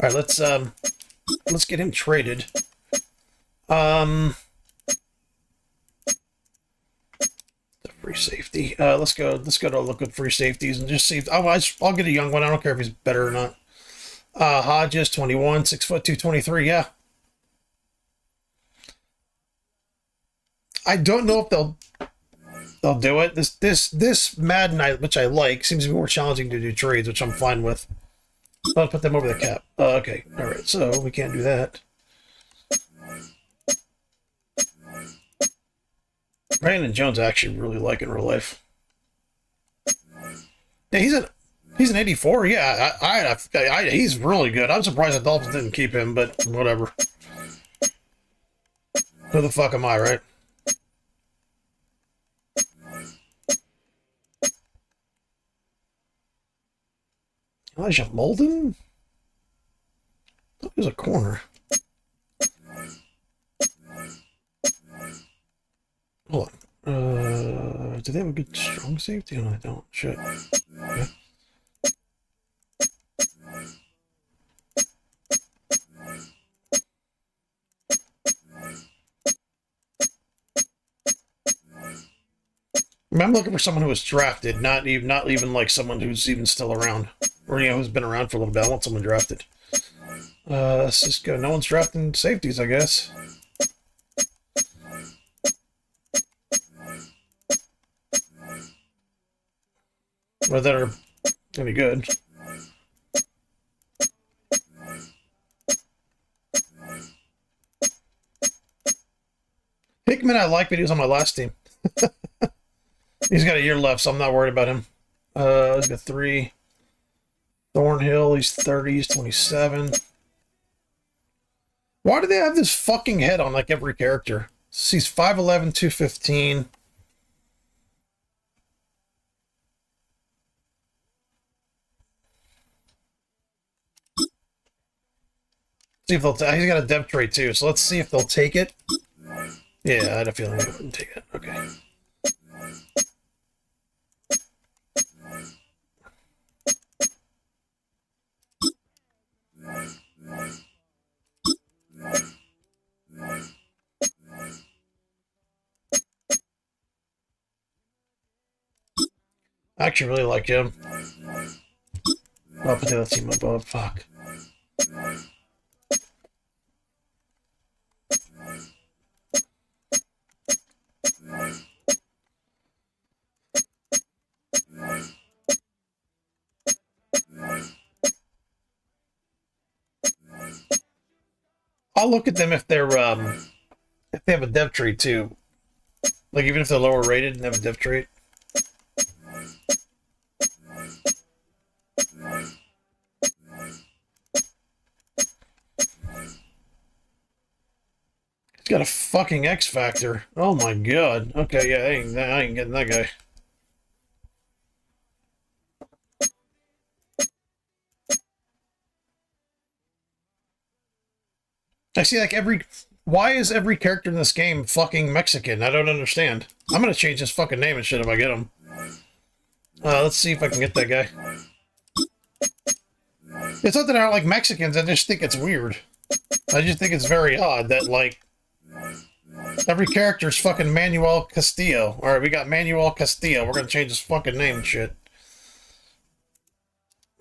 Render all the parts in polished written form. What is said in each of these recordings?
right, let's get him traded. The free safety. Let's go to look at free safeties and just see if I'll get a young one. I don't care if he's better or not. Hodges, 21, 6 foot 223. Yeah. I don't know if they'll do it. This Madden, which I like, seems to be more challenging to do trades, which I'm fine with. I'll put them over the cap. Okay, all right. So we can't do that. Brandon Jones I actually really like in real life. Yeah, he's an 84. Yeah, he's really good. I'm surprised the Dolphins didn't keep him, but whatever. Who the fuck am I, right? Elijah Molden? I thought he was a corner. Hold on. Do they have a good strong safety? No, they don't. Shit. Okay. I'm looking for someone who was drafted, not even like someone who's even still around, or who's been around for a little bit. I want someone drafted. Let's just go. No one's drafting safeties, I guess. Or that are any good. Hickman I like, but he was on my last team. He's got a year left, so I'm not worried about him. He's got 3. Thornhill, he's 30, he's 27. Why do they have this fucking head on like every character? He's 5'11", 215. See if they'll. He's got a dev trait too, so let's see if they'll take it. Yeah, I had a feeling they wouldn't take it. Okay. I actually really like him. I'll put the other team above. Fuck. I'll look at them if they're if they have a dev trait too. Like even if they're lower rated and have a dev trait. He's got a fucking X factor. Oh my god. Okay, yeah, I ain't getting that guy. I see like why is every character in this game fucking Mexican? I don't understand. I'm gonna change his fucking name and shit if I get him. Let's see if I can get that guy. It's not that I don't like Mexicans, I just think it's weird. I just think it's very odd that, like, every character is fucking Manuel Castillo. Alright, we got Manuel Castillo. We're gonna change his fucking name and shit.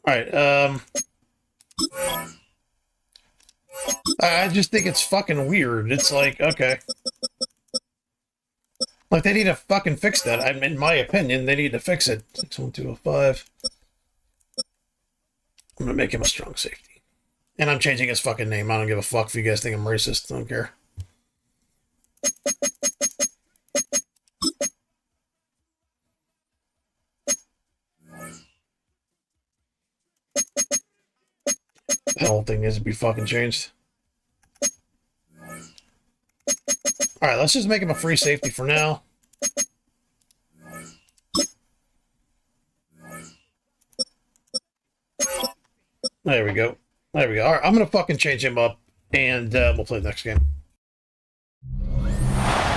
Alright, I just think it's fucking weird. It's like, okay. Like, they need to fucking fix that. In my opinion, they need to fix it. 61205. I'm gonna make him a strong safety. And I'm changing his fucking name. I don't give a fuck if you guys think I'm racist. I don't care. The whole thing needs to be fucking changed. Alright, let's just make him a free safety for now. There we go. There we go. Alright, I'm gonna fucking change him up, and we'll play the next game.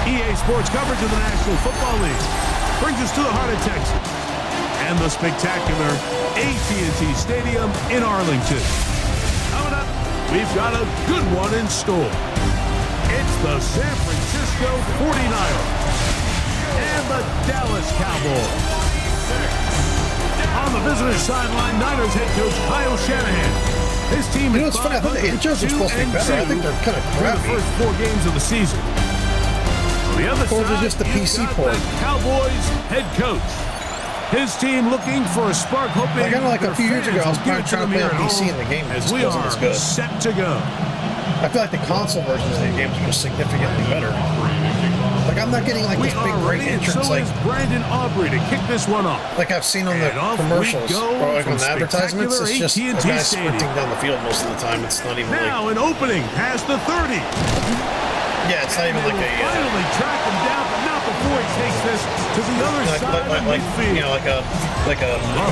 EA Sports coverage of the National Football League brings us to the heart of Texas and the spectacular AT&T Stadium in Arlington. Coming up we've got a good one in store. It's the San Francisco 49ers and the Dallas Cowboys. On the visitor sideline, Niners head coach Kyle Shanahan. His team You know, it's funny. I thought the intros were supposed to be better. I think they're kind of crappy. The first 4 games of the season. On the other Or side, just the PC port. Cowboys head coach. His team looking for a spark, hoping. Like, I know, like a few years ago, I was trying to play on PC and the game just wasn't as good. Set to go. I feel like the console versions of the games were significantly better. Like, I'm not getting like this big great entrance like Brandon Aubrey to kick this one off. Like I've seen on the commercials or like on the advertisements. It's just a guy sprinting down the field most of the time. It's not even now an opening past the 30. Yeah, it's not even like a finally track him down, but not before he takes this to the other side of the midfield. You know, like a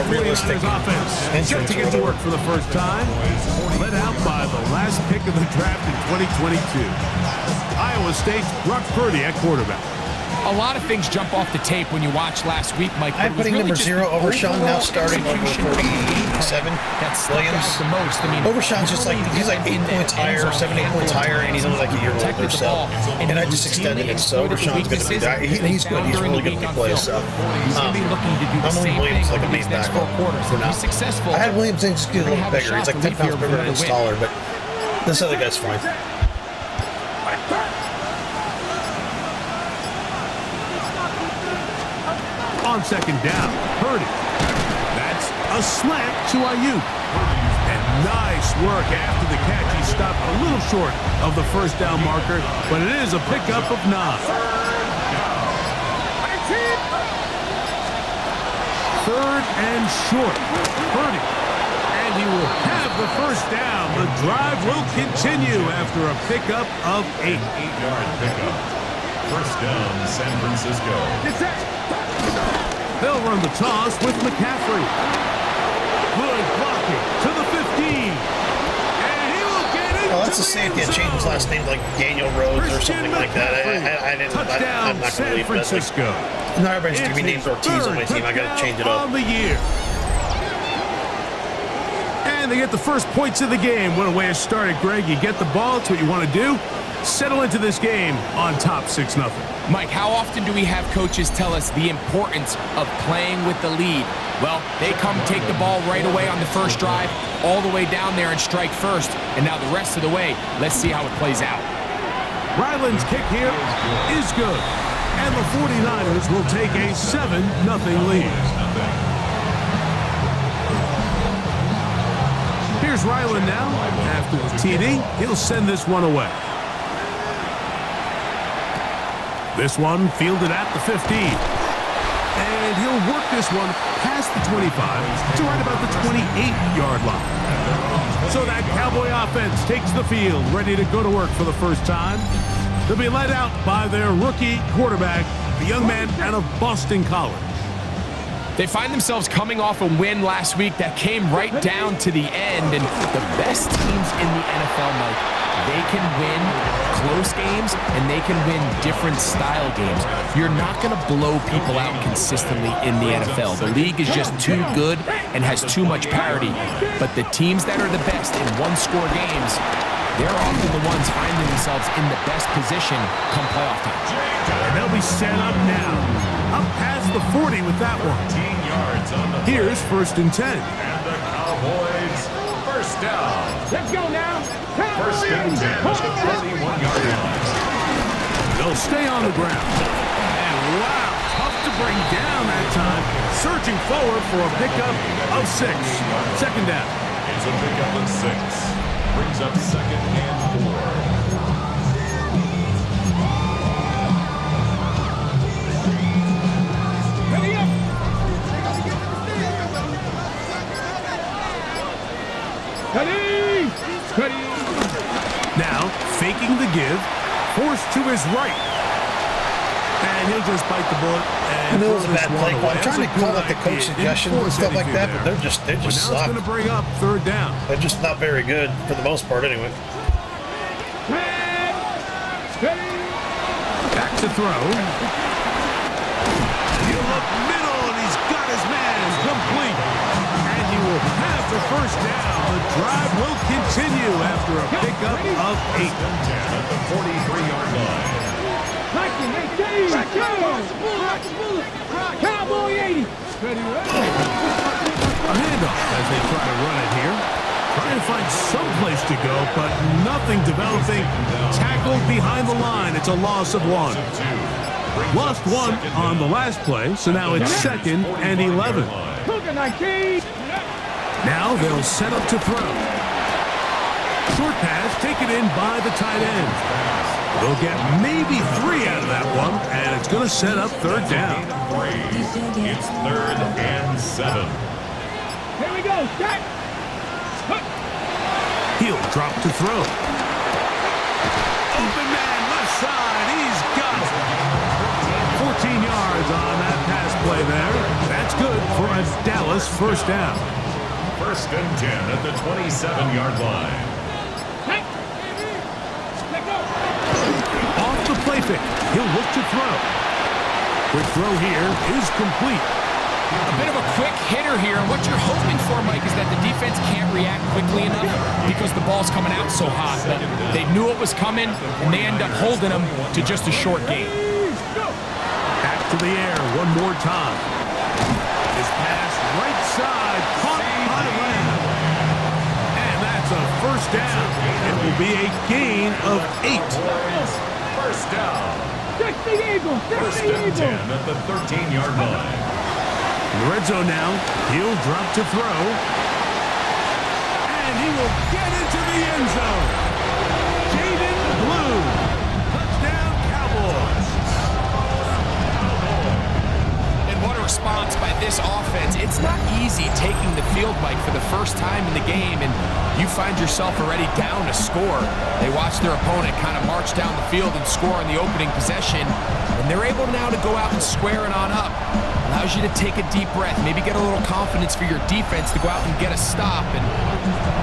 realistic offense. Set to get to work for the first time. Led out by the last pick of the draft in 2022. Iowa State's Brock Purdy at quarterback. A lot of things jump off the tape when you watch last week, Mike. I'm putting number 0 Overshawn, now starting over 47. Williams. The most. I mean, Overshawn's just like, he's like 8 points higher, 7, 8 points higher, and he's only like a year older, so. And I just extended him, so Overshawn's going to be that. He's good. He's really good to play, so. I'm moving Williams like a main back for now. I had Williams just get a little bigger. He's like 10 pounds bigger and taller, but this other guy's fine. On second down, Purdy. That's a slant to Ayuk. And nice work after the catch. He stopped a little short of the first down marker, but it is a pickup of 9. Third and short. Purdy. And he will have the first down. The drive will continue after a pickup of 8. 8-yard pickup. First down, San Francisco. They'll run the toss with McCaffrey. Good blocking to the 15. And he will get it. Oh, that's a safety that changed his last name to like Daniel Rhodes or something like that. I'm not going to believe that. Not everybody's going to be named Ortiz on my team. I got to change it up. On the year. And they get the first points of the game. What a way to start it, Greg. You get the ball. It's what you want to do. Settle into this game on top 6-0. Mike, how often do we have coaches tell us the importance of playing with the lead? Well, they come take the ball right away on the first drive, all the way down there and strike first. And now the rest of the way, let's see how it plays out. Ryland's kick here is good. And the 49ers will take a 7-0 lead. Here's Ryland now. After the TD, he'll send this one away. This one fielded at the 15. And he'll work this one past the 25 to right about the 28-yard line. So that Cowboy offense takes the field, ready to go to work for the first time. They'll be led out by their rookie quarterback, the young man out of Boston College. They find themselves coming off a win last week that came right down to the end. And the best teams in the NFL, Mike, they can win close games and they can win different style games. You're not going to blow people out consistently in the NFL. The league is just too good and has too much parity. But the teams that are the best in one-score games, they're often the ones finding themselves in the best position come playoff time. And they'll be set up now. Up past the 40 with that one. Here's 1st and 10. And the Cowboys, first down. Let's go now. First and 10 at the 31-yard line. They'll stay on the ground. And wow, tough to bring down that time. Searching forward for a pickup of 6. Second down. It's a pickup of 6. Brings up 2nd and 4. Now, faking the give, forced to his right. And he'll just bite the bullet. And it was a bad play call. I'm trying to call it the coach suggestions and stuff like that, but they just now suck. it's going to bring up 3rd down. They're just not very good for the most part, anyway. Back to throw. He'll look middle, and he's got his man complete. And he will have the first down. The drive will continue after a pickup of 8. First and 10 at the 43-yard line. Cowboy 80. A handoff as they try to run it here. Trying to find some place to go, but nothing developing. Tackled behind the line. It's a loss of 1. Lost 1 on the last play, so now it's 2nd and 11. Now they'll set up to throw. Short pass taken in by the tight end. They'll get maybe 3 out of that one, and it's going to set up 3rd down. It's 3rd and 7. Here we go. Set. He'll drop to throw. Open man, left side. He's got it. 14 yards on that pass play there. That's good for a Dallas 1st down. 1st and 10 at the 27-yard line. Off the play fake. He'll look to throw. Quick throw here is complete. A bit of a quick hitter here, and what you're hoping for, Mike, is that the defense can't react quickly enough because the ball's coming out so hot. But they knew it was coming, and they end up holding them to just a short gain. Back to the air one more time. His pass right side, caught by Lamb. And that's a 1st down. It will be a gain of 8. 1st down. 1st and 10 at the 13-yard line. In the red zone now, he'll drop to throw. And he will get into the end zone. Jaden Blue. Touchdown, Cowboys. And what a response by this offense. It's not easy taking the field, Mike, for the first time in the game, and you find yourself already down a score. They watch their opponent kind of march down the field and score on the opening possession, and they're able now to go out and square it on up. Allows you to take a deep breath, maybe get a little confidence for your defense to go out and get a stop, and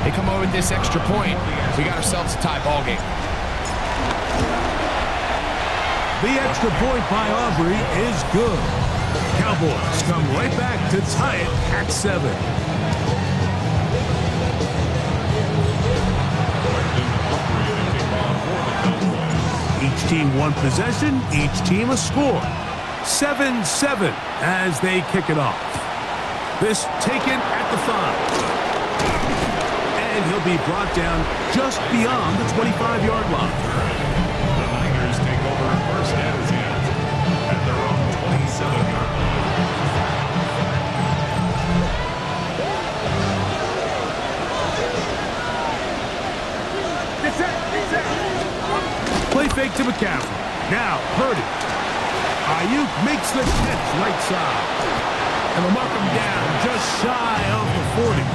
they come over with this extra point. We got ourselves a tie ball game. The extra point by Aubrey is good. Cowboys come right back to tie it at 7. Each team one possession, each team a score. 7-7 as they kick it off. This taken at the 5. And he'll be brought down just beyond the 25-yard line. The Niners take over 1st and 10 at their own 27-yard line. Play fake to McCaffrey. Now, Purdy. Ayuk makes the catch right side. And they'll mark him down just shy of the 40.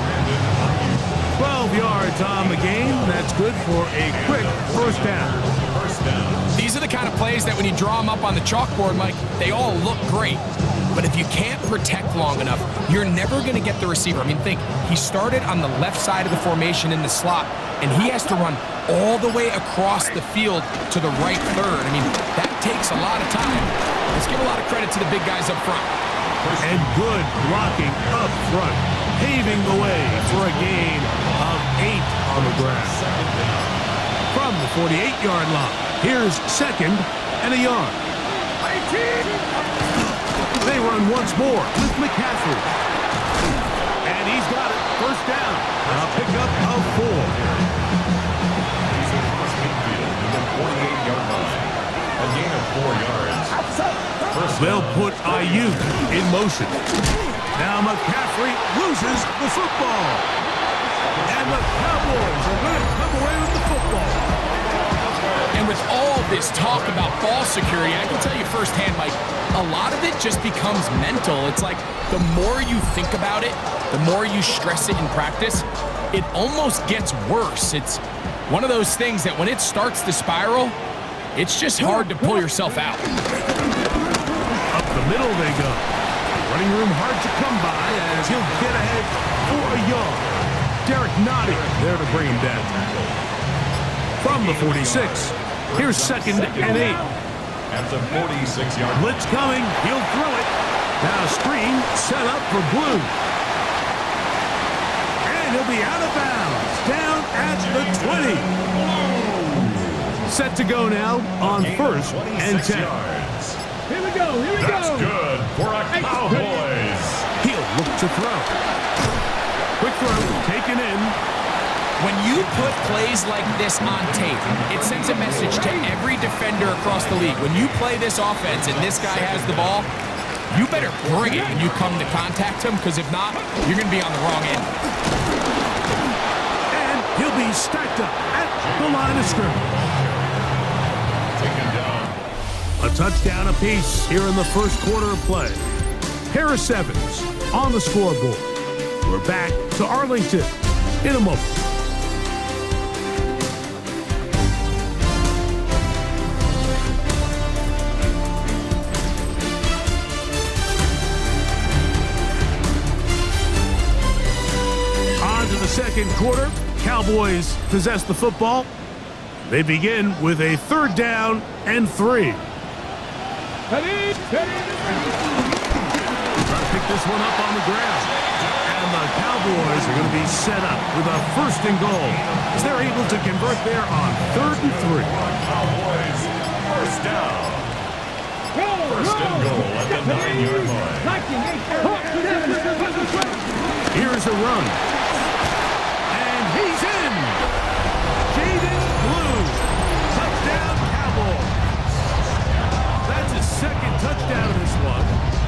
12 yards on the game. That's good for a quick 1st down. These are the kind of plays that when you draw them up on the chalkboard, Mike, they all look great. But if you can't protect long enough, you're never going to get the receiver. I mean, think, he started on the left side of the formation in the slot, and he has to run all the way across the field to the right third. I mean, that takes a lot of time. Let's give a lot of credit to the big guys up front. And good blocking up front, paving the way for a gain of 8 on the ground. From the 48-yard line, here's 2nd and a yard. They run once more with McCaffrey. And he's got it. 1st down. A pickup of 4. He's across midfield to the 48-yard line. A gain of 4 yards. They'll put Ayuk in motion. Now McCaffrey loses the football. And the Cowboys are going to come away with the football. And with all this talk about ball security, I can tell you firsthand, Mike, a lot of it just becomes mental. It's like the more you think about it, the more you stress it in practice, it almost gets worse. It's one of those things that when it starts to spiral, it's just hard to pull yourself out. Up the middle they go. Running room hard to come by as he'll get ahead for a yard. Derek Nottie there to bring him down. From the 46, here's 2nd and 8. At the 46-yard line. Blitz coming, he'll throw it. Now screen set up for Blue. And he'll be out of bounds, down at the 20. Set to go now on first and 10. Yards. Here we go. Here we That's go. good for a Cowboys. He'll look to throw. Quick throw, taken in. When you put plays like this on tape, it sends a message to every defender across the league. When you play this offense and this guy has the ball, you better bring it when you come to contact him, because if not, you're going to be on the wrong end. And he'll be stacked up at the line of scrimmage. Taken down. A touchdown apiece here in the first quarter of play. Harris Evans on the scoreboard. We're back to Arlington in a moment. On to the second quarter. Cowboys possess the football. They begin with a 3rd down and 3. Ready? Trying to pick this one up on the ground. And the Cowboys are going to be set up with a 1st and goal as they're able to convert there on 3rd and 3. Cowboys, first down. First and goal at the 9-yard line. Here's a run. And he's in. Jaden Blue. Touchdown Cowboys. That's his 2nd touchdown in this one.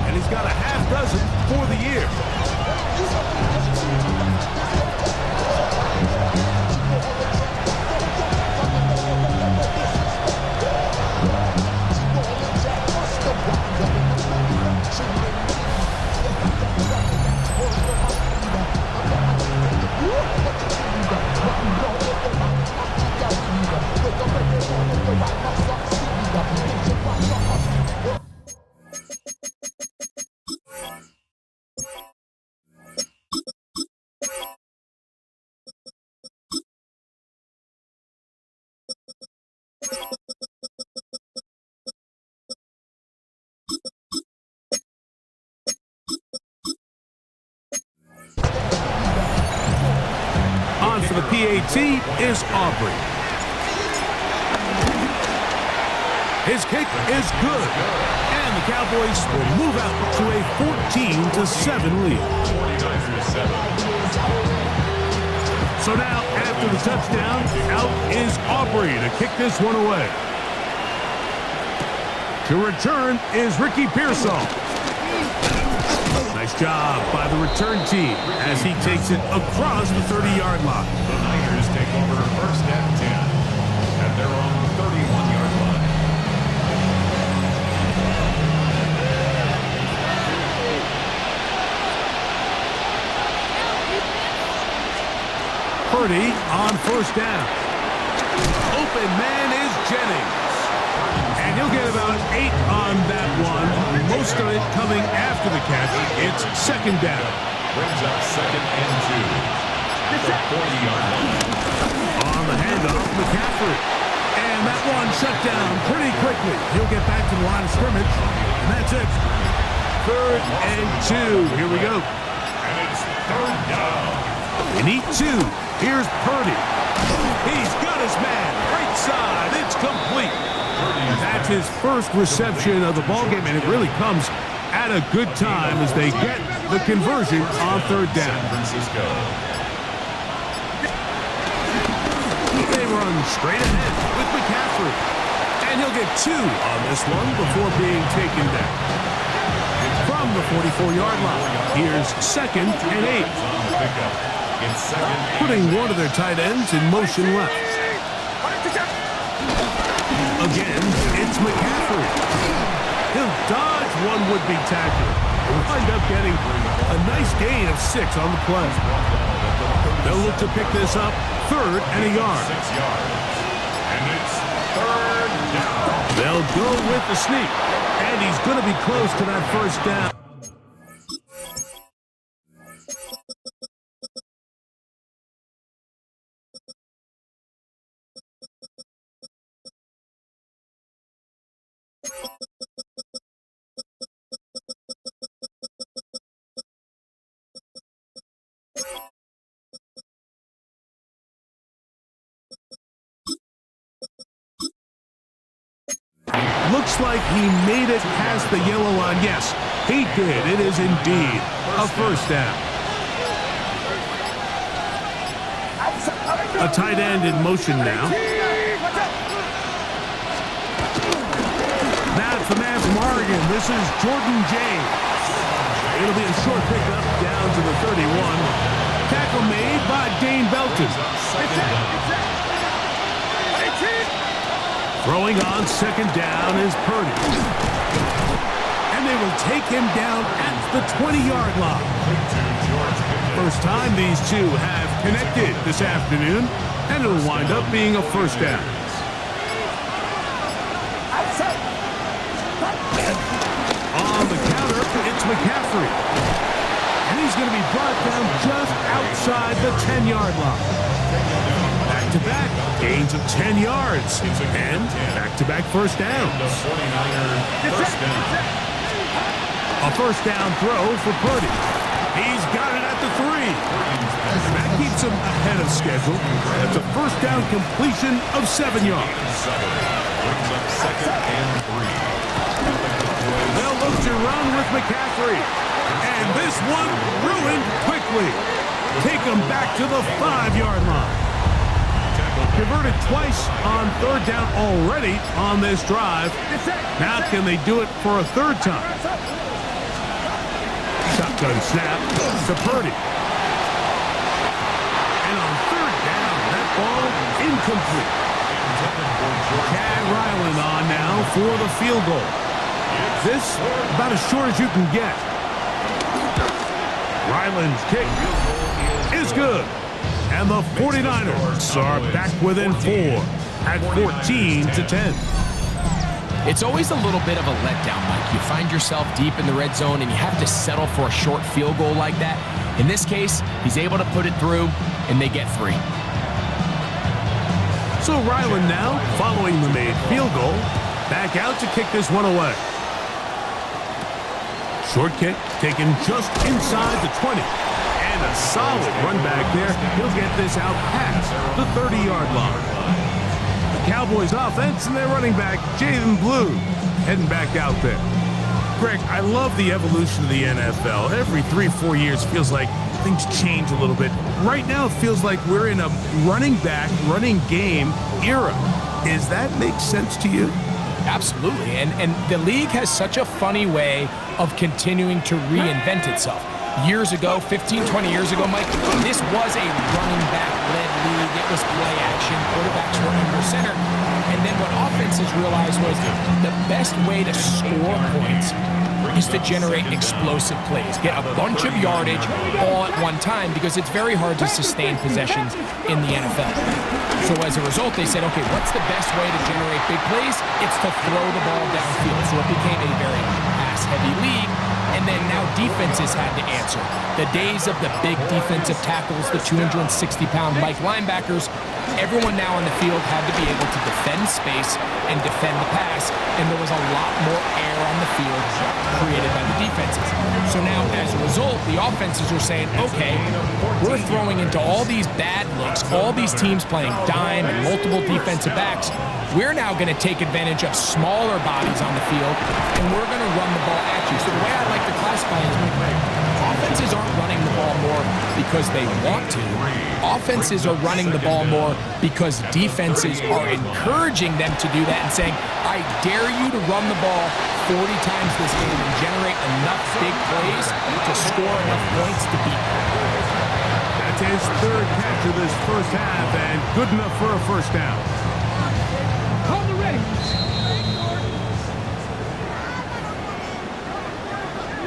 And he's got a half dozen for the year. On for the PAT is Aubrey. His kick is good. And the Cowboys will move out to a 14-7 lead. 49-7. So now, after the touchdown, out is Aubrey to kick this one away. To return is Ricky Pearsall. Nice job by the return team as he takes it across the 30-yard line. The Niners take over first and 10 at their own 31-yard line. Purdy on first down. Open man is Jennings. And he'll get about 8 on that one. Most of it coming after the catch. It's 2nd down. Brings up 2nd and 2 at the 40-yard line. On the handoff, McCaffrey. And that one shut down pretty quickly. He'll get back to the line of scrimmage. And that's it. 3rd and 2. Here we go. And it's 3rd down. They need 2. Here's Purdy. He's got his man. Right side. It's complete. That's his first reception of the ballgame, and it really comes at a good time as they get the conversion on 3rd down. San Francisco. They run straight ahead with McCaffrey. And he'll get 2 on this one before being taken down. From the 44-yard line, here's 2nd and 8. It's 2nd and Putting one of their tight ends in motion left. Again, it's McCaffrey. He'll dodge one would-be tackler and wind up getting a nice gain of 6 on the play. They'll look to pick this up 3rd and a yard. 6 yards. And it's 3rd down. They'll go with the sneak, and he's going to be close to that 1st down. Looks like he made it past the yellow line. Yes, he did. It is indeed a first down. A tight end in motion now. Now it's the man from Oregon. This is Jordan James. It'll be a short pickup down to the 31. Tackle made by Dane Belton. Throwing on second down is Purdy. And they will take him down at the 20-yard line. First time these two have connected this afternoon, and it'll wind up being a first down. On the counter, it's McCaffrey. And he's going to be brought down just outside the 10-yard line. Back-to-back gains of 10 yards. And back-to-back first downs. A first down throw for Purdy. He's got it at the 3. That keeps him ahead of schedule. That's a first down completion of 7 yards. Second and 3. They'll look to run with McCaffrey. And this one ruined quickly. Take him back to the 5-yard line. Converted twice on third down already on this drive. Now can they do it for a third time? Shotgun snap to Purdy. And on third down, that ball incomplete. Chad Ryland on now for the field goal. This about as short as you can get. Ryland's kick is good. And the 49ers are back within 4 at 14-10. It's always a little bit of a letdown, Mike. You find yourself deep in the red zone and you have to settle for a short field goal like that. In this case, he's able to put it through and they get 3. So Ryland now, following the made field goal, back out to kick this one away. Short kick taken just inside the 20. And a solid run back there. He'll get this out past the 30-yard line. The Cowboys offense and their running back, Jaden Blue, heading back out there. Greg, I love the evolution of the NFL. Every 3-4 years feels like things change a little bit. Right now it feels like we're in a running back, running game era. Does that make sense to you? Absolutely. And the league has such a funny way of continuing to reinvent itself. Years ago, 15, 20 years ago, Mike, this was a running back-led league. It was play action. Quarterbacks were under center. And then what offenses realized was the best way to score points is to generate explosive plays. Get a bunch of yardage all at one time because it's very hard to sustain possessions in the NFL. So as a result, they said, okay, what's the best way to generate big plays? It's to throw the ball downfield. So it became a very pass-heavy league. And then now defenses had to answer. The days of the big defensive tackles, the 260-pound Mike linebackers, everyone now on the field had to be able to defend space and defend the pass, and there was a lot more air on the field created by the defenses. So now, as a result, the offenses are saying, okay, we're throwing into all these bad looks, all these teams playing dime and multiple defensive backs. We're now going to take advantage of smaller bodies on the field, and we're going to run the ball at you. So the way I like to classify it is offenses aren't running the ball more because they want to. Offenses are running the ball more because defenses are encouraging them to do that and saying, I dare you to run the ball 40 times this game and generate enough big plays to score enough points to beat them. That's his third catch of this first half, and good enough for a first down. Call the ready.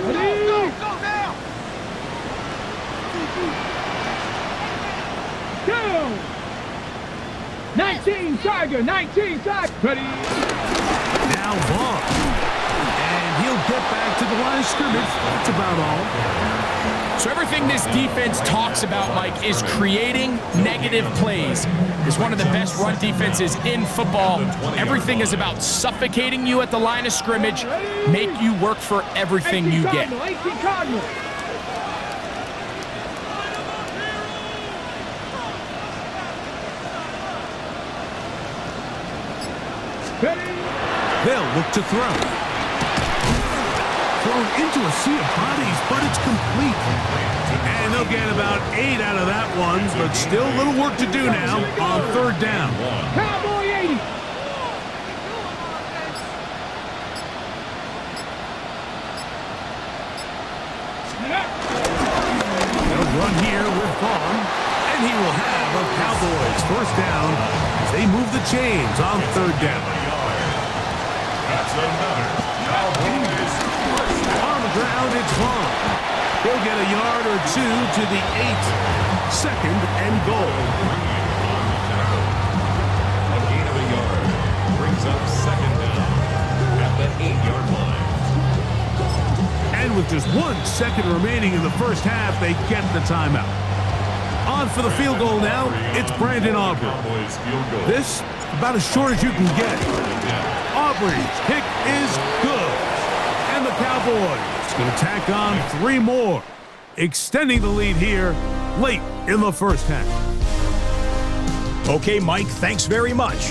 Ready? Go now. Go. 19 Tiger, 19 Tiger. Ready? Now Vaughn. And he'll get back to the line of scrimmage. That's about all. So everything this defense talks about, Mike, is creating negative plays. It's one of the best run defenses in football. Everything is about suffocating you at the line of scrimmage, make you work for everything you get. 18 Cardinal. They'll look to throw. Thrown into a sea of bodies, but it's complete. And they'll get about 8 out of that one, but still a little work to do now on third down. Cowboy 80. They'll run here with Vaughn, and he will have a Cowboys first down as they move the chains on third down. That's another Cowboys first down. On the ground, it's Vaughn. He'll get a yard or two to the 8. Second and goal. A gain of a yard brings up second down at the 8-yard line. And with just 1 second remaining in the first half, they get the timeout. On for the field goal now, it's Brandon Aubrey. Cowboys field goal. This, about as short as you can get. Aubrey's kick is good. And the Cowboys going to tack on 3 more, extending the lead here late in the first half. Okay, Mike, thanks very much.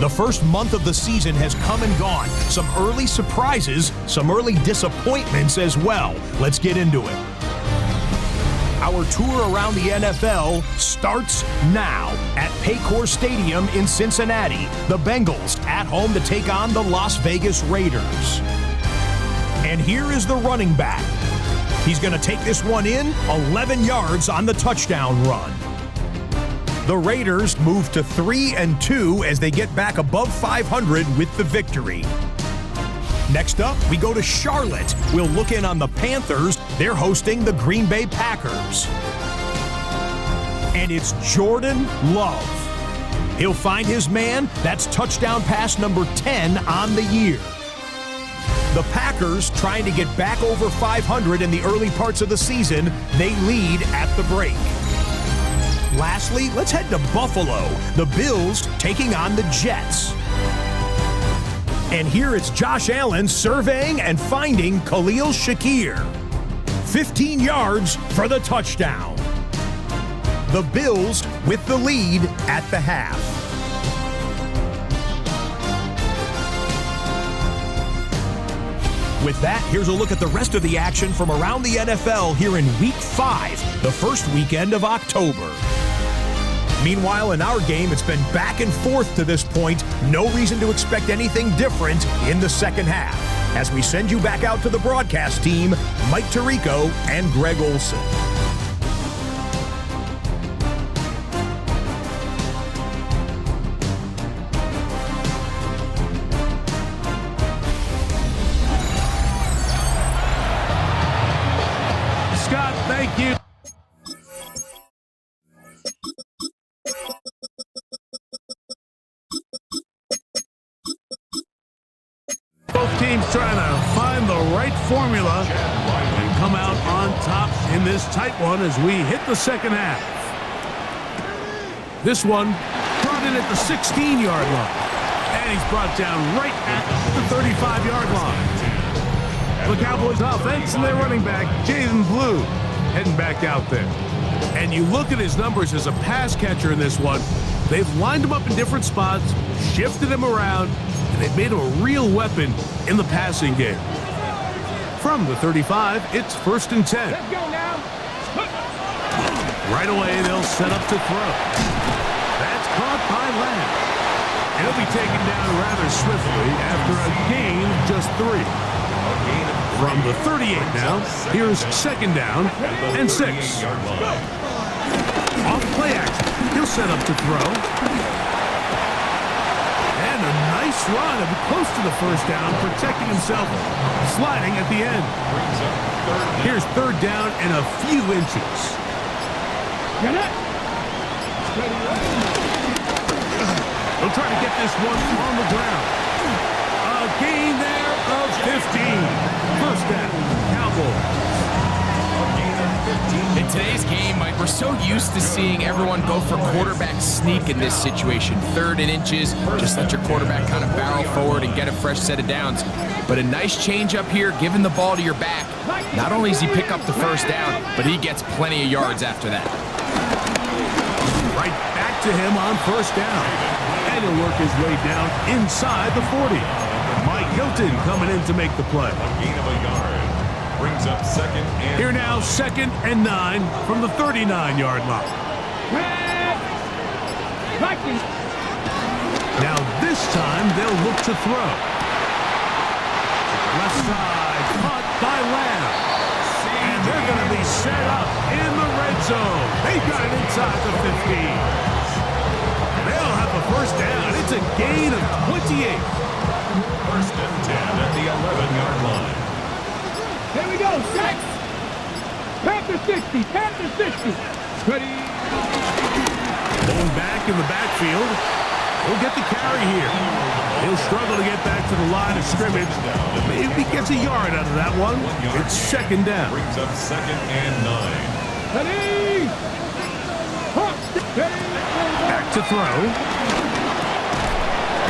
The first month of the season has come and gone. Some early surprises, some early disappointments as well. Let's get into it. Our tour around the NFL starts now at Paycor Stadium in Cincinnati. The Bengals at home to take on the Las Vegas Raiders. And here is the running back. He's going to take this one in 11 yards on the touchdown run. The Raiders move to 3-2 as they get back above 500 with the victory. Next up, we go to Charlotte. We'll look in on the Panthers. They're hosting the Green Bay Packers. And it's Jordan Love. He'll find his man. That's touchdown pass number 10 on the year. The Packers, trying to get back over 500 in the early parts of the season, they lead at the break. Lastly, let's head to Buffalo. The Bills taking on the Jets. And here it's Josh Allen surveying and finding Khalil Shakir. 15 yards for the touchdown. The Bills with the lead at the half. With that, here's a look at the rest of the action from around the NFL here in Week 5, the first weekend of October. Meanwhile, in our game, it's been back and forth to this point. No reason to expect anything different in the second half. As we send you back out to the broadcast team, Mike Tirico and Greg Olson. Scott, thank you. Both teams trying to find the right formula and come out on top in this tight one as we hit the second half. This one brought in at the 16-yard line. And he's brought down right at the 35-yard line. The Cowboys offense and their running back, Jaden Blue, heading back out there. And you look at his numbers as a pass catcher in this one. They've lined him up in different spots, shifted him around, and they've made him a real weapon in the passing game. From the 35, it's 1st and 10. Let's go now. Right away, they'll set up to throw. That's caught by Lamb. He'll be taken down rather swiftly after a gain of just 3. From the 38 now, here's 2nd down and 6. Off play action, he'll set up to throw. And a nice run, close to the first down, protecting himself, sliding at the end. Here's 3rd down and a few inches. Get it. They'll try to get this one on the ground. A gain there of 15. First down, Cowboys. In today's game, Mike, we're so used to seeing everyone go for quarterback sneak in this situation. 3rd and inches, just let your quarterback kind of barrel forward and get a fresh set of downs. But a nice change up here, giving the ball to your back. Not only does he pick up the first down, but he gets plenty of yards after that. Right back to him on 1st down. And he'll work his way down inside the 40. Mike Hilton coming in to make the play. A gain of a yard. Brings up second and... Here now, 2nd and 9 from the 39-yard line. Vikings. Now this time they'll look to throw. Left side, caught by Lamb. And they're going to be set up in the red zone. They got it inside the 15. They'll have a first down. It's a gain of 28. First and 10 at the 11-yard line. Here we go. 6. Panther 60. Panther 60. Ready. Going back in the backfield. He'll get the carry here. He'll struggle to get back to the line of scrimmage. Maybe he gets a yard out of that one. It's 2nd down. Brings up 2nd and 9. Ready. Back to throw.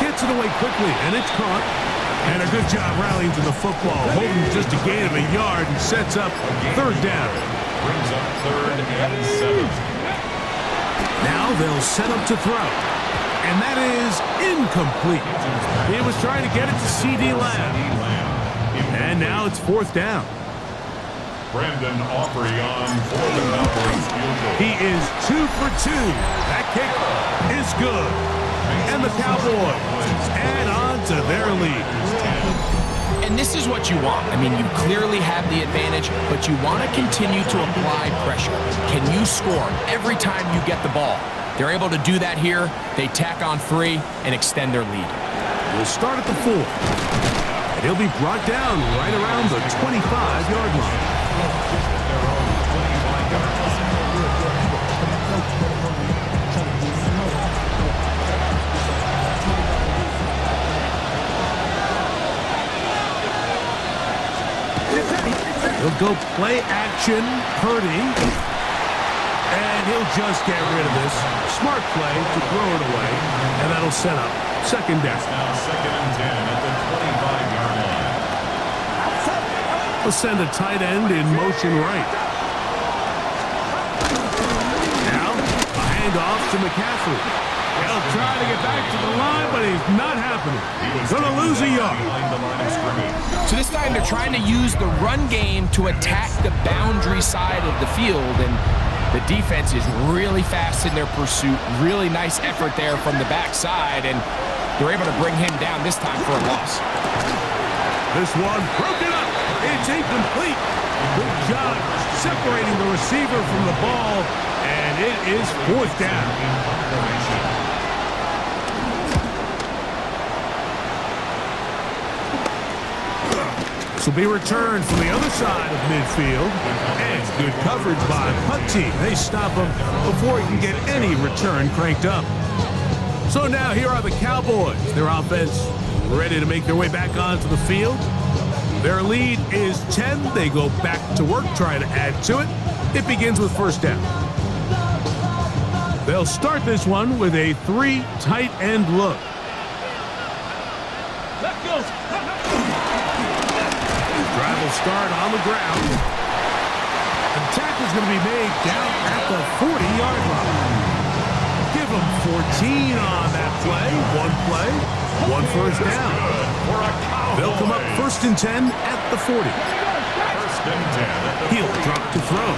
Gets it away quickly, and it's caught. And a good job rallying to the football, holding just a gain of a yard and sets up 3rd down. Brings up 3rd and 7. Now they'll set up to throw. And that is incomplete. He was trying to get it to C.D. Lamb. And now it's 4th down. Brandon Aubrey on for the Cowboys field goal. He is 2 for 2. That kick is good. And the Cowboys add on to their lead. And this is what you want. I mean, you clearly have the advantage, but you want to continue to apply pressure. Can you score every time you get the ball? They're able to do that here. They tack on 3 and extend their lead. We'll start at the 4. And he'll be brought down right around the 25-yard line. He'll go play action, Purdy. And he'll just get rid of this. Smart play to throw it away. And that'll set up 2nd down. Now 2nd and 10 at the 25-yard line. We'll send a tight end in motion right. Now, a handoff to McCaffrey. He'll try to get back to the line, but he's not happening. He's going to lose a yard. Behind the line of scrimmage. So this time they're trying to use the run game to attack the boundary side of the field, and the defense is really fast in their pursuit. Really nice effort there from the backside, and they're able to bring him down this time for a loss. This one broken up. It's incomplete. Good job separating the receiver from the ball, and it is 4th down. This will be returned from the other side of midfield. And good coverage by punt team. They stop him before he can get any return cranked up. So now here are the Cowboys. Their offense ready to make their way back onto the field. Their lead is 10. They go back to work, trying to add to it. It begins with 1st down. They'll start this one with a 3 tight end look. Let's go. Drive will start on the ground. The tackle's going to be made down at the 40-yard line. Give them 14 on that play. One first down. They'll come up 1st and 10 at the 40. 1st and 10. He'll drop to throw.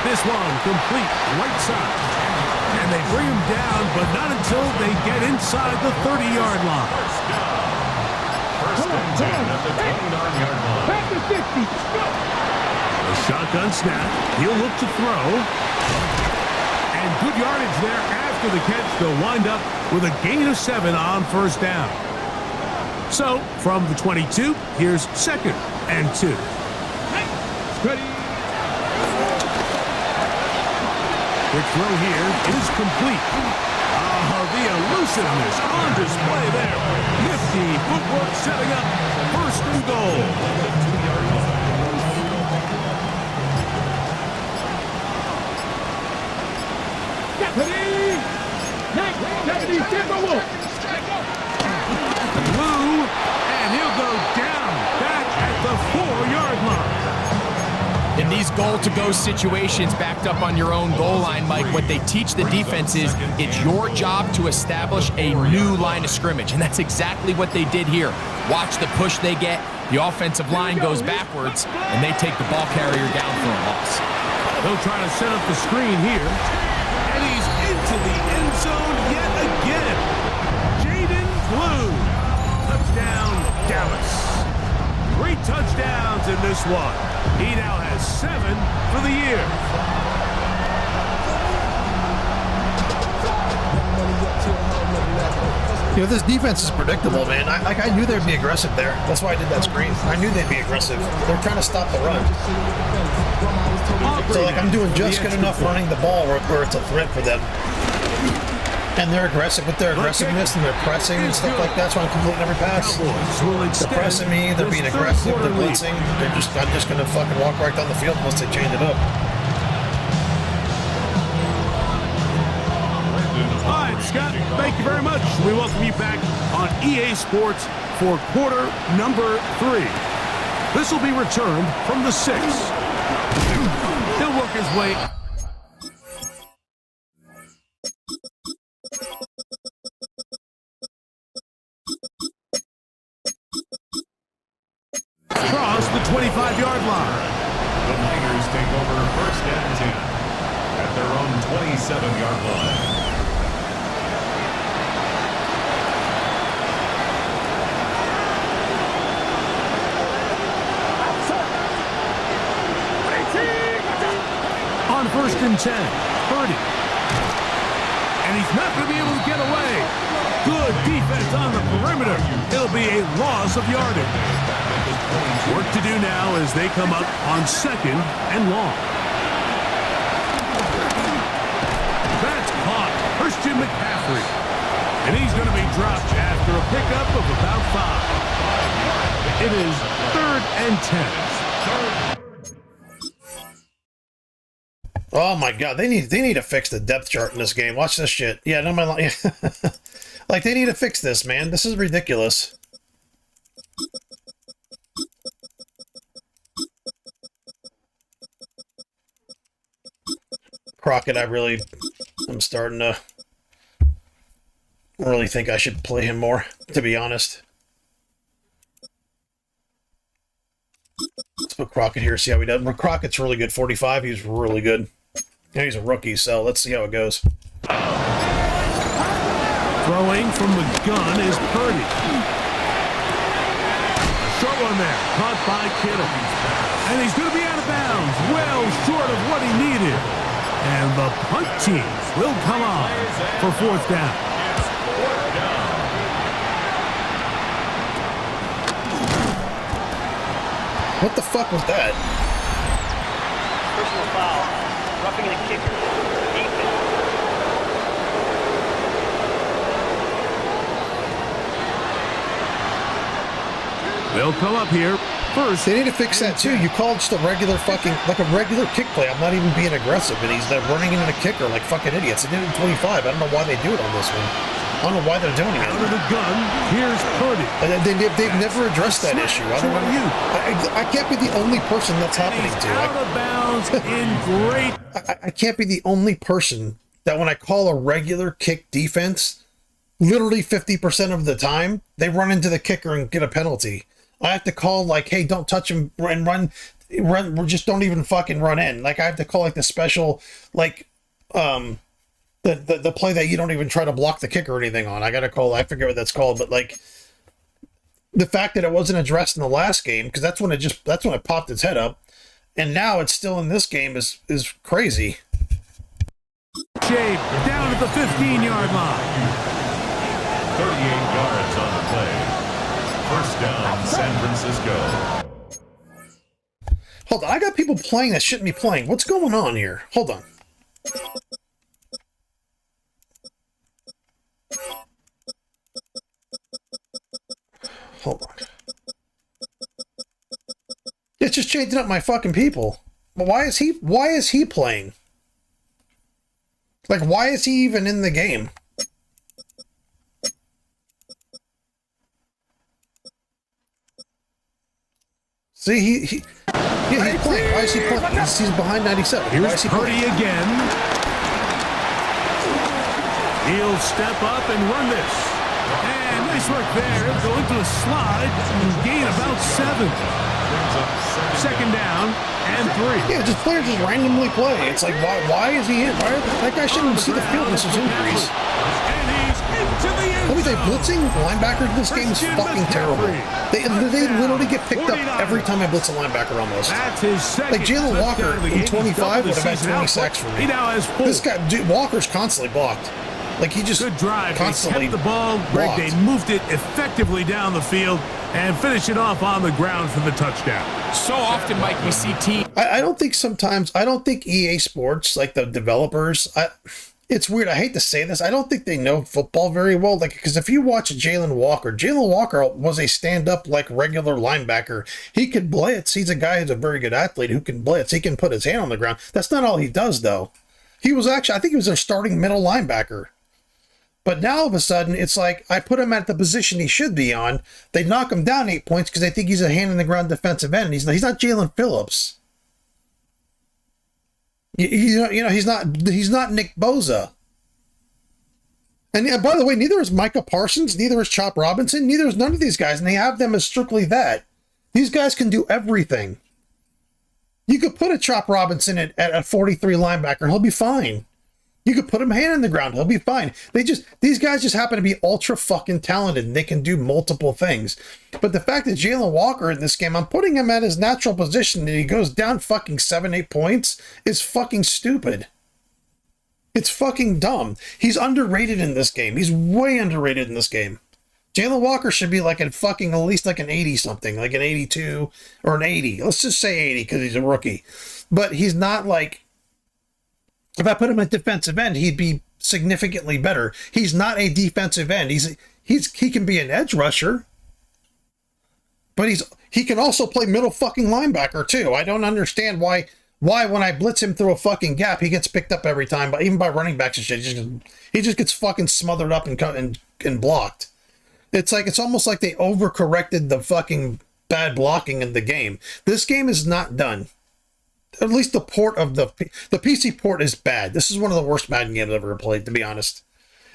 This one complete right side. And they bring him down, but not until they get inside the 30-yard line. 1st and 10 at the 29-yard line. Panther 60. Go. A shotgun snap. He'll look to throw. And good yardage there after the catch. They'll wind up with a gain of 7 on 1st down. So, from the 22, here's 2nd and 2. Ready. Quick throw here is complete. The elusiveness on display there. Nifty footwork setting up 1st and goal. Ready. 970 Timberwolf. Blue, and he'll go down back at the 4-yard line. Yeah, these goal-to-go situations backed up on your own goal line, Mike, what they teach the defense is it's your job to establish a new line of scrimmage, and that's exactly what they did here. Watch the push they get. The offensive line goes backwards, and they take the ball carrier down for a loss. They'll try to set up the screen here. And he's into the end zone yet again. Jaden Blue. Touchdown, Dallas. 3 touchdowns in this one. He now has 7 for the year. You know, this defense is predictable, man. I knew they'd be aggressive there. That's why I did that screen. I knew they'd be aggressive. They're trying to stop the run. So, like, I'm doing just good enough running the ball where it's a threat for them. And they're aggressive with their aggressiveness and their pressing and stuff like that. So I'm completing every pass. They're pressing me. They're being aggressive. They're blitzing. I'm just going to fucking walk right down the field unless they change it up. All right, Scott, thank you very much. We welcome you back on EA Sports for quarter number 3. This will be returned from the 6. He'll work his way. Across the 25-yard line. The Niners take over 1st and 10 at their own 27-yard line. On 1st and 10, Purdy. And he's not going to be able to get away. Good defense on the perimeter. It'll be a loss of yardage. Work to do now as they come up on 2nd and long. That's caught. Christian McCaffrey. And he's going to be dropped after a pickup of about 5. It is 3rd and 10. Oh my god, they need to fix the depth chart in this game. Watch this shit. Yeah, no, like they need to fix this, man. This is ridiculous. Crockett, I'm starting to really think I should play him more, to be honest. Let's put Crockett here, see how he does. Crockett's really good, 45. He's really good. Yeah, he's a rookie, so let's see how it goes. Throwing from the gun is Purdy. A short one there, caught by Kittle. And he's going to be out of bounds, well short of what he needed. And the punt team will come on for 4th down. What the fuck was that? Personal foul. Roughing the kicker. Defense. They'll come up here first. They need to fix that too. You called just a regular fucking, like a regular kick play. I'm not even being aggressive, and he's running into the kicker like fucking idiots. They did it in 25. I don't know why they do it on this one. I don't know why they're doing it. Out of the gun, here's Purdy. They've never addressed that issue. I don't know. I can't be the only person that's happening to. Out of bounds in great. I can't be the only person that when I call a regular kick defense, literally 50% of the time, they run into the kicker and get a penalty. I have to call like, hey, don't touch him and run, just don't even fucking run in. Like I have to call like the special, like, the play that you don't even try to block the kick or anything on. I gotta call, I forget what that's called, but like the fact that it wasn't addressed in the last game, because that's when it popped its head up, and now it's still in this game is crazy. Shape down at the 15-yard line. 38 yards on the play. 1st down, San Francisco. Hold on, I got people playing that shouldn't be playing. What's going on here? Hold on. Hold on. It's just changing up my fucking people. But why is he playing? Like, why is he even in the game? See, Yeah, he's playing. Why is he playing? He's behind 97. Why Here's is he Purdy playing? again. He'll step up and run this. And nice work there. He'll go into a slide and gain about 7. Second down and 3. Yeah, just players just randomly play. It's like, why is he in? That guy shouldn't see the field with his injuries. And he's into the end Let me tell you, zone. blitzing linebackers in this game is fucking terrible. They literally get picked up every time I blitz a linebacker almost. That's his second Like Jalen Walker touchdown of the in game. 25 would He's have had doubled the 20 season sacks for output. me. He now has 4. This guy, dude, Walker's constantly blocked. Like he just Good drive. constantly They kept the ball. Greg, blocked. they moved it effectively down the field and finished it off on the ground for the touchdown. So often, Mike, we see teams. I don't think EA Sports, like the developers, it's weird. I hate to say this. I don't think they know football very well. Like, because if you watch Jalen Walker was a stand-up, like, regular linebacker. He could blitz. He's a guy who's a very good athlete who can blitz. He can put his hand on the ground. That's not all he does, though. He was actually, I think he was a starting middle linebacker. But now all of a sudden, it's like, I put him at the position he should be on. They knock him down 8 points because they think he's a hand-in-the-ground defensive end. He's not Jalen Phillips. You know, he's not Nick Bosa. And by the way, neither is Micah Parsons, neither is Chop Robinson, neither is none of these guys, and they have them as strictly that. These guys can do everything. You could put a Chop Robinson at a 43 linebacker, and he'll be fine. You could put him hand in the ground, he'll be fine. These guys just happen to be ultra fucking talented, and they can do multiple things. But the fact that Jalen Walker in this game, I'm putting him at his natural position, and he goes down fucking 7-8 points, is fucking stupid. It's fucking dumb. He's underrated in this game. He's way underrated in this game. Jalen Walker should be like a fucking, at least like an 80 something, like an 82 or an 80. Let's just say 80 because he's a rookie. But he's not like, if I put him at defensive end, he'd be significantly better. He's not a defensive end. He can be an edge rusher. But he can also play middle fucking linebacker too. I don't understand why when I blitz him through a fucking gap, he gets picked up every time, but even by running backs and shit, he just gets fucking smothered up and blocked. It's almost like they overcorrected the fucking bad blocking in the game. This game is not done. At least the port of the PC port is bad. This is one of the worst Madden games I've ever played, to be honest.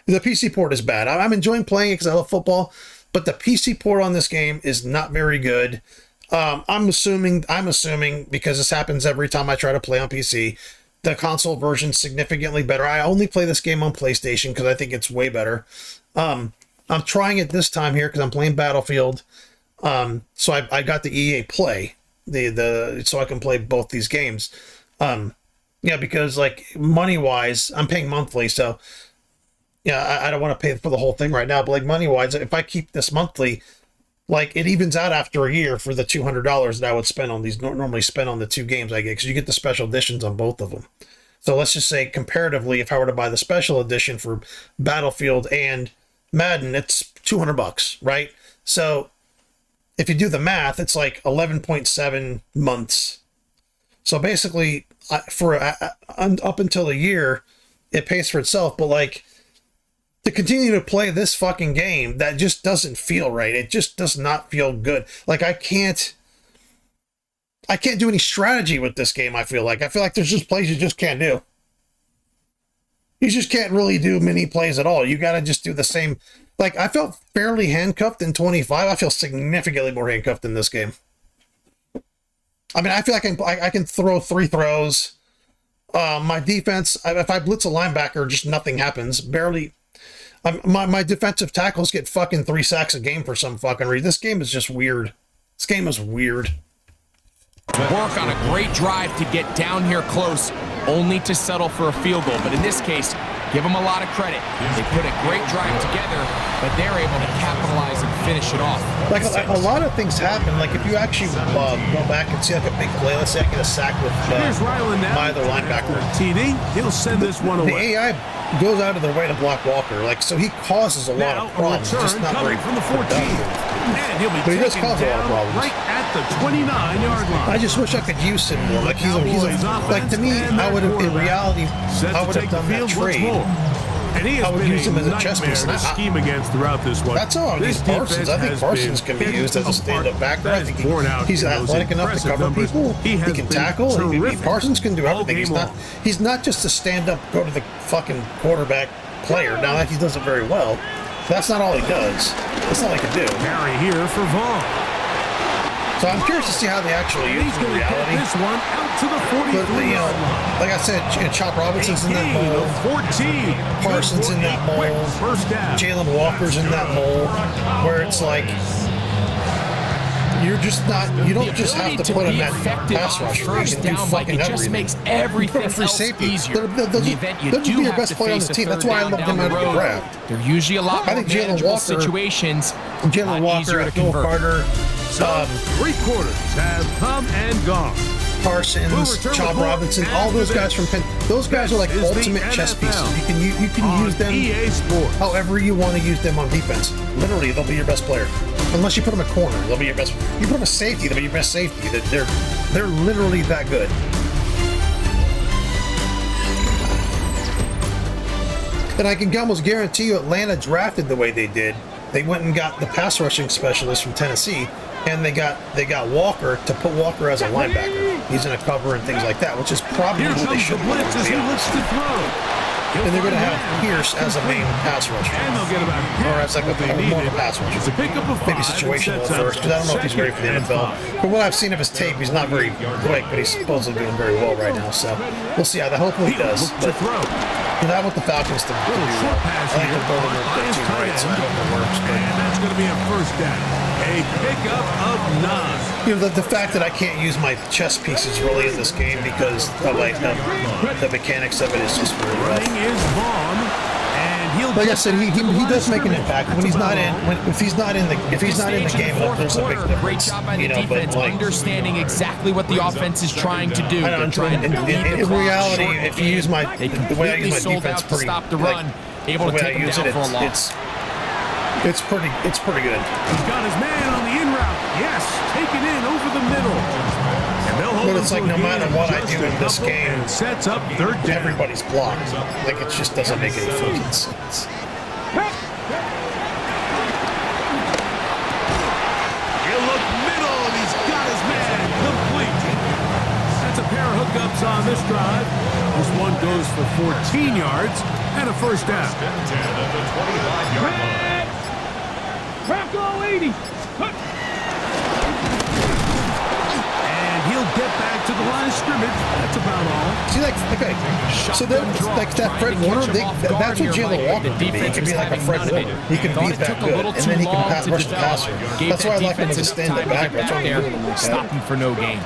The PC port is bad. I'm enjoying playing it because I love football, but the PC port on this game is not very good. I'm assuming because this happens every time I try to play on PC, the console version's significantly better. I only play this game on PlayStation because I think it's way better. I'm trying it this time here because I'm playing Battlefield. So I got the EA Play, so I can play both these games. Yeah, because like money wise, I'm paying monthly, so yeah, I don't want to pay for the whole thing right now. But like money wise, if I keep this monthly, like it evens out after a year for the $200 that I would spend on these, normally spend on the two games I get, because you get the special editions on both of them. So let's just say comparatively, if I were to buy the special edition for Battlefield and Madden, it's $200, right? So if you do the math, it's like 11.7 months. So basically, for up until a year, it pays for itself. But like, to continue to play this fucking game, that just doesn't feel right. It just does not feel good. Like I can't do any strategy with this game. I feel like there's just plays you just can't do. You just can't really do many plays at all. You got to just do the same. Like I felt fairly handcuffed in 25. I feel significantly more handcuffed in this game. I mean, I feel like I can throw 3 throws. My defense, if I blitz a linebacker, just nothing happens. Barely. My defensive tackles get fucking 3 sacks a game for some fucking reason. This game is just weird. This game is weird. Work on a great drive to get down here close, only to settle for a field goal. But in this case, give them a lot of credit. They put a great drive together, but they're able to capitalize and finish it off. Like a lot of things happen. Like if you actually go back and see like a big play, let's say I get a sack with my other linebacker. TD, he'll send this one away. The AI goes out of their way to block Walker. Like, so he causes a lot of problems. Just not very from the 14. And he'll be but he does taken cause a lot of down problems. right at the 29-yard line. I just wish I could use him more. Like he's like to me, I would have in reality, I would have done that trade And he has I would been use him as a nightmare chess piece. to scheme against throughout this one. That's all I This use Parsons. I think defense Parsons has can be been used as a stand-up backer. I think he's athletic enough to cover people. He can tackle. Parsons can do everything. He's not just a stand-up, go to the fucking quarterback player. Now that he does it very well. That's not all he does. That's all he can do. Carry here for Vaughn. So I'm curious to see how they actually use He's it in going to get reality. this one out to the 43 But, you know, like I said, Chop Robinson's in that mold. 14. Parsons in that mold. First down. Jalen Walker's in that mold. Where it's like, you're just not, you don't just have to put him at pass rush. First down, Mike, it just makes everything else easier. They'll be your best player on the team. That's why I love them out of the draft. They're usually a lot more manageable situations. Jalen Walker, Abdul Carter, Three quarters have come and gone. Parsons, Chop Robinson, all those guys from Penn. Those guys are like ultimate chess pieces. You can use them however you want to use them on defense. Literally, they'll be your best player. Unless you put them at corner, they'll be your best. You put them at safety, they'll be your best safety. They're literally that good. And I can almost guarantee you Atlanta drafted the way they did. They went and got the pass rushing specialist from Tennessee, and they got Walker to put Walker as a linebacker. He's in a cover and things like that, which is probably what they should have done, to be honest. And they're going to have Pierce as a main pass rusher, or as like more of a pass rusher. Maybe situational at first, because I don't know if he's ready for the NFL. From what I've seen of his tape, he's not very quick, but he's supposedly doing very well right now. So we'll see how that. Hopefully he does. But I want the Falcons to do well. I think they're building their team right, so I hope it works. But that's going to be a first down. A pickup of 9. You know, the fact that I can't use my chess pieces really in this game because of like the mechanics of it is just really rough. Like I said, he does make an impact when he's not in. If he's not in the game, there's a big difference. Great job by the defense, understanding exactly what the offense is trying to do. I know, in reality, if you use the way I use my defense, stop the run, able to take him down for a loss. It's pretty good. He's got his man on the in route. Yes, taken in over the middle. But it's like no matter what I do in this game, sets up third down. Everybody's blocked. Like it just doesn't make any fucking sense. He'll look middle, and he's got his man complete. That's a pair of hookups on this drive. This one goes for 14 yards and a first down. Rocco 80. And he'll get back to the line of scrimmage. That's about all. See, so like that Fred Warner, that's what Jalen Walker can be. He can be like a Fred Warner. He can be that good, and then he can rush the passer. That's why I like him as a stand-up back. That's why I'm doing him. Stop him for no gain.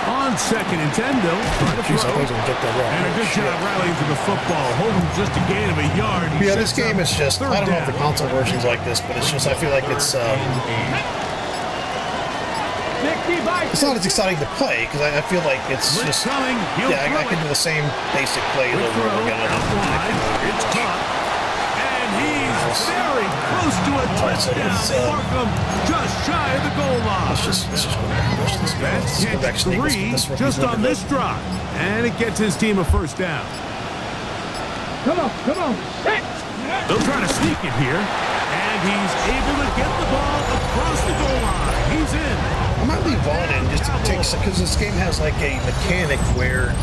On 2nd and 10, Bill. And a good job rallying to the football, holding just a gain of a yard. Yeah, this game is just, I don't know if the console version's like this, but it's just, I feel like it's not as exciting to play, because I feel like it's just, I can do the same basic play over and over again. It's caught, and he's very close to a touchdown. Markham just shy of the goal line. Let's just go back, three just on this drive, and it gets his team a first down. Come on. They'll try to sneak it here, and he's able to get the ball across the goal line. He's in. I might leave Vaughn in just to take, because this game has like a mechanic where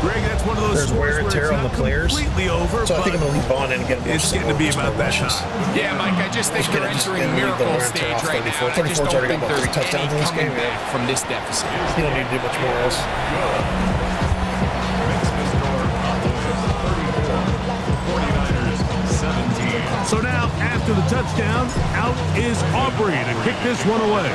Greg, that's one of those there's wear and tear on the players. Over, so I think I'm going to leave Vaughn in and get him more. It's going to be about that time. Yeah, Mike, I just think they're entering miracle stage right now. 34's already got about 3 touchdowns in this game. From this deficit. You don't need to do much more else. So now, after the touchdown, out is Aubrey to kick this one away.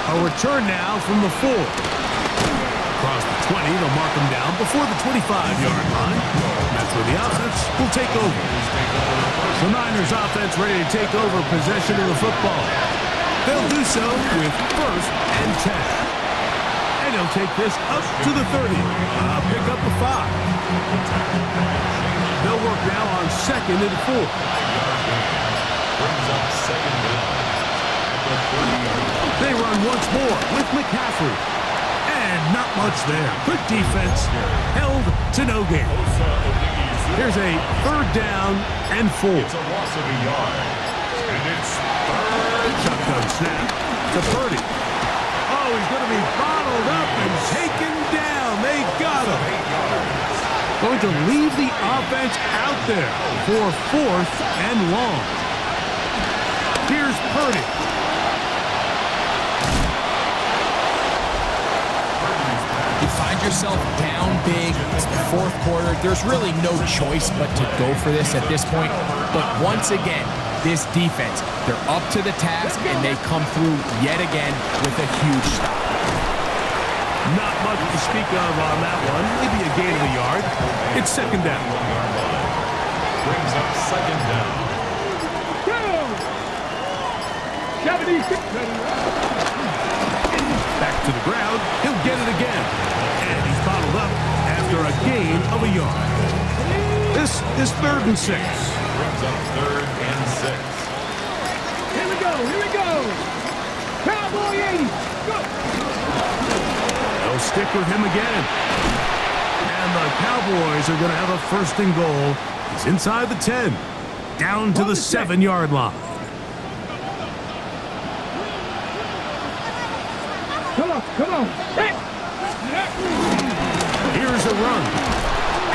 A return now from the 4. Across the 20, they'll mark him down before the 25-yard line. That's where the offense will take over. The Niners offense ready to take over possession of the football. They'll do so with 1st and 10. And they'll take this up to the 30. Pick up a 5. They'll work now on 2nd and 4. Brings up 2nd down. They run once more with McCaffrey. And not much there. Good defense, held to no gain. Here's a third down and 4. It's a loss of a yard. And it's third. Shotgun snap to Purdy. Oh, he's going to be bottled up and taken down. They got him. Going to leave the offense out there for 4th and long. Here's Purdy. You find yourself down big. It's the 4th quarter. There's really no choice but to go for this at this point. But once again, this defense, they're up to the task, and they come through yet again with a huge stop. Not much to speak of on that one. Maybe a gain of a yard. It's 2nd down. Brings up 2nd down. Go! 76. Back to the ground. He'll get it again. And he's bottled up after a gain of a yard. This is 3rd and 6. Brings up 3rd and 6. Here we go, here we go. Cowboy 80. Go! They'll stick with him again. And the Cowboys are going to have a 1st and goal. He's inside the 10. Down to the 7-yard line. Come on, come on. Hey! Here's a run.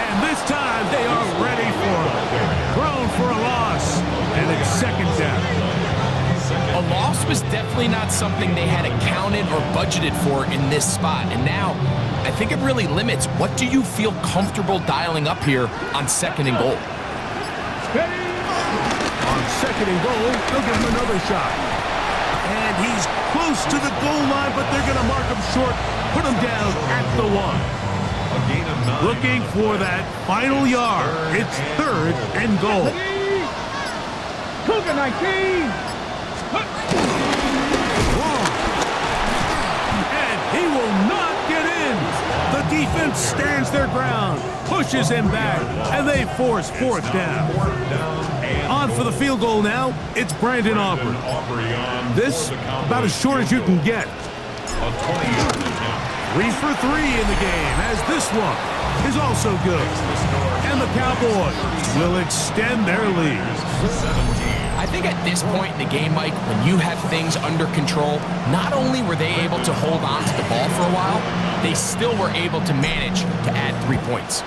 And this time they are ready for it. Thrown for a loss. And it's 2nd down. A loss was definitely not something they had accounted or budgeted for in this spot. And now, I think it really limits what do you feel comfortable dialing up here on 2nd and goal. On 2nd and goal, they'll give him another shot. And he's close to the goal line, but they're going to mark him short, put him down at the 1. A gain of 9. Looking for that final yard. It's 3rd and goal. Cougar 19. And he will not get in. The defense stands their ground, pushes him back, and they force 4th down. On for the field goal now, it's Brandon Aubrey. This, about as short as you can get. A 20-yard attempt. 3 for 3 in the game, as this one is also good. And the Cowboys will extend their lead. I think at this point in the game, Mike, when you have things under control, not only were they able to hold on to the ball for a while, they still were able to manage to add 3 points.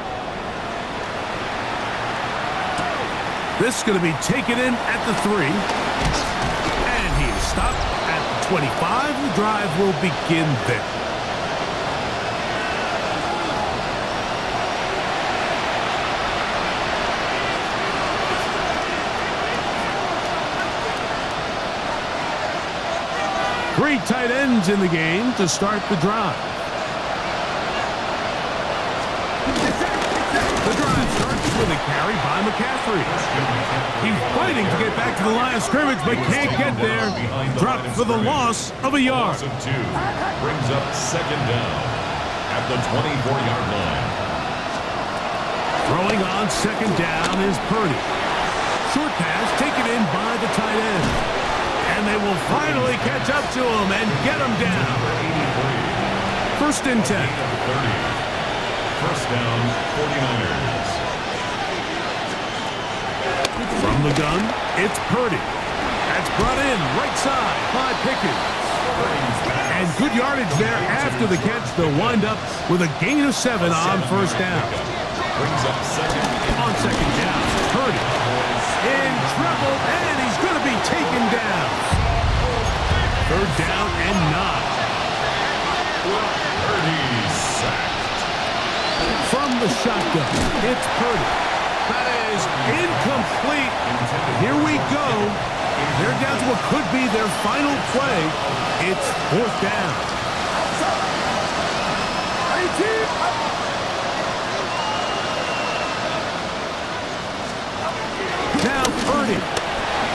This is going to be taken in at the 3. And he is stopped at the 25. The drive will begin there. Three tight ends in the game to start the drive. The drive starts with a carry by McCaffrey. He's fighting to get back to the line of scrimmage, but can't get there. Dropped for the loss of a yard. Loss of 2. Brings up 2nd down at the 24-yard line. Throwing on 2nd down is Purdy. Short pass taken in by the tight end. And they will finally catch up to him and get him down. 1st and 10. 1st down, 49ers. From the gun, it's Purdy. That's brought in right side by Pickens. And good yardage there after the catch. They'll wind up with a gain of 7 on 1st down. Brings up 2nd. On 2nd down, Purdy in trouble, and he's going to be taken down. 3rd down and 9. Purdy sacked. From the shotgun, it's Purdy. That is incomplete. Here we go. They're down to what could be their final play. It's 4th down. Now Purdy.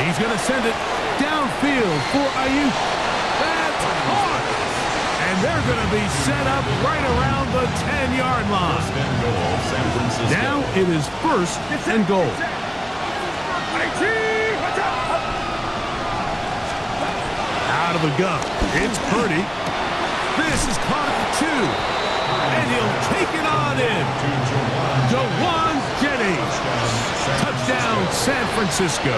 He's going to send it downfield for Ayuk. That's hard. And they're going to be set up right around the 10-yard line. 1st and goal, San Francisco. Now it is 1st and goal. Out of the gun. It's Purdy. This is caught at the 2. And he'll take it on in. Jawan Jennings. Touchdown, San Francisco.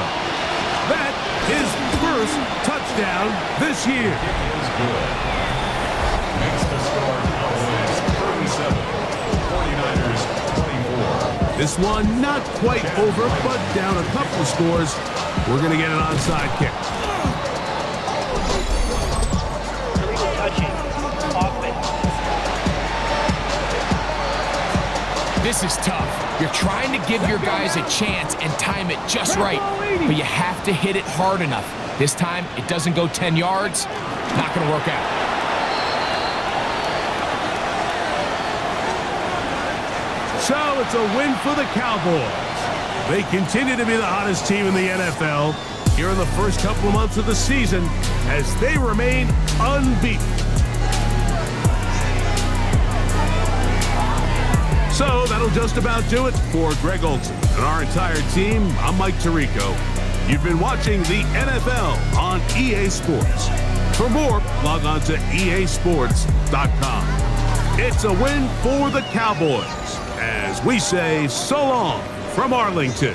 That is first touchdown this year. Is good. Makes the score Cowboys 37, 49ers 24. This one not quite over, but down a couple of scores. We're going to get an onside kick. Illegal touching. Offense. This is tough. You're trying to give your guys a chance and time it just right, but you have to hit it hard enough. This time, it doesn't go 10 yards. Not going to work out. So it's a win for the Cowboys. They continue to be the hottest team in the NFL here in the first couple of months of the season as they remain unbeaten. So that'll just about do it for Greg Olson and our entire team. I'm Mike Tirico. You've been watching the NFL on EA Sports. For more, log on to easports.com. It's a win for the Cowboys as we say so long from Arlington.